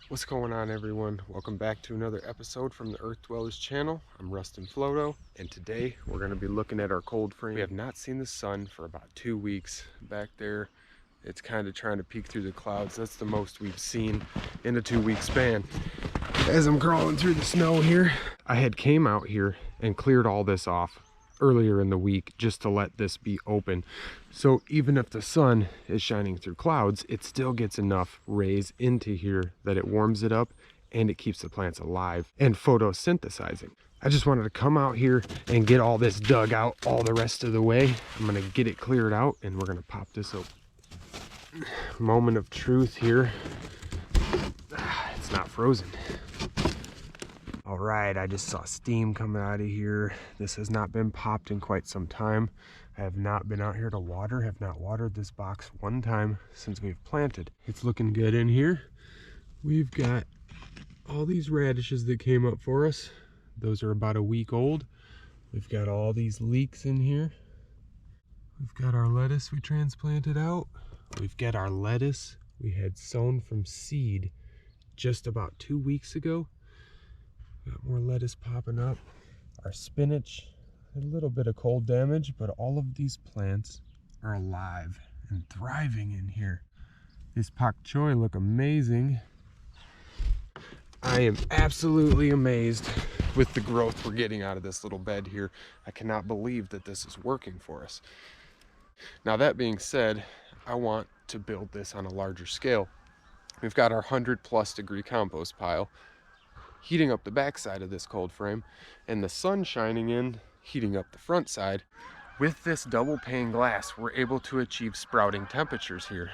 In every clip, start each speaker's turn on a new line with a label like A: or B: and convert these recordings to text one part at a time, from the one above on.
A: What's going on, everyone? Welcome back to another episode from the Earth Dwellers channel. I'm Rustin Floto, and today we're going to be looking at our cold frame. We have not seen the sun for about 2 weeks. Back there, it's kind of trying to peek through the clouds. That's the most we've seen in a 2-week span. As I'm crawling through the snow here, I had came out here and cleared all this off earlier in the week just to let this be open. So even if the sun is shining through clouds, it still gets enough rays into here that it warms it up and it keeps the plants alive and photosynthesizing. I just wanted to come out here and get all this dug out all the rest of the way. I'm gonna get it cleared out and we're gonna pop this open. Moment of truth here. It's not frozen. All right, I just saw steam coming out of here. This has not been popped in quite some time. I have not been out here to water, have not watered this box one time since we've planted. It's looking good in here. We've got all these radishes that came up for us. Those are about a week old. We've got all these leeks in here. We've got our lettuce we transplanted out. We've got our lettuce we had sown from seed just about 2 weeks ago. Got more lettuce popping up. Our spinach, a little bit of cold damage, but all of these plants are alive and thriving in here. These pak choi look amazing. I am absolutely amazed with the growth we're getting out of this little bed here. I cannot believe that this is working for us. Now, that being said, I want to build this on a larger scale. We've got our 100+ degree compost pile heating up the back side of this cold frame, and the sun shining in, heating up the front side. With this double pane glass, we're able to achieve sprouting temperatures here.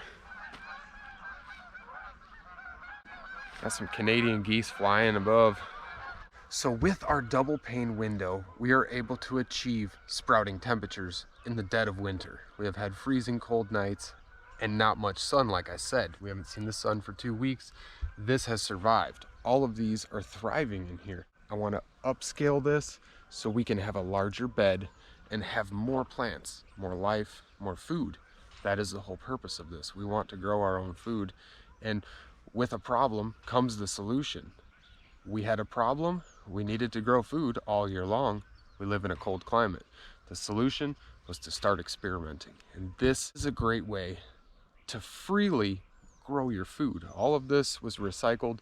A: Got some Canadian geese flying above. So with our double pane window, we are able to achieve sprouting temperatures in the dead of winter. We have had freezing cold nights and not much sun, like I said. We haven't seen the sun for 2 weeks. This has survived. All of these are thriving in here. I want to upscale this so we can have a larger bed and have more plants, more life, more food. That is the whole purpose of this. We want to grow our own food, and with a problem comes the solution. We had a problem, we needed to grow food all year long. We live in a cold climate. The solution was to start experimenting, and this is a great way to freely grow your food. All of this was recycled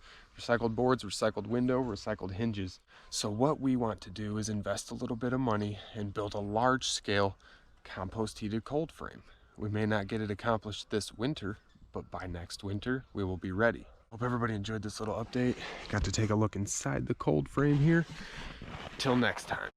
A: boards, recycled window, recycled hinges. So what we want to do is invest a little bit of money and build a large scale compost heated cold frame. We may not get it accomplished this winter, but by next winter we will be ready. Hope everybody enjoyed this little update. Got to take a look inside the cold frame here. Till next time.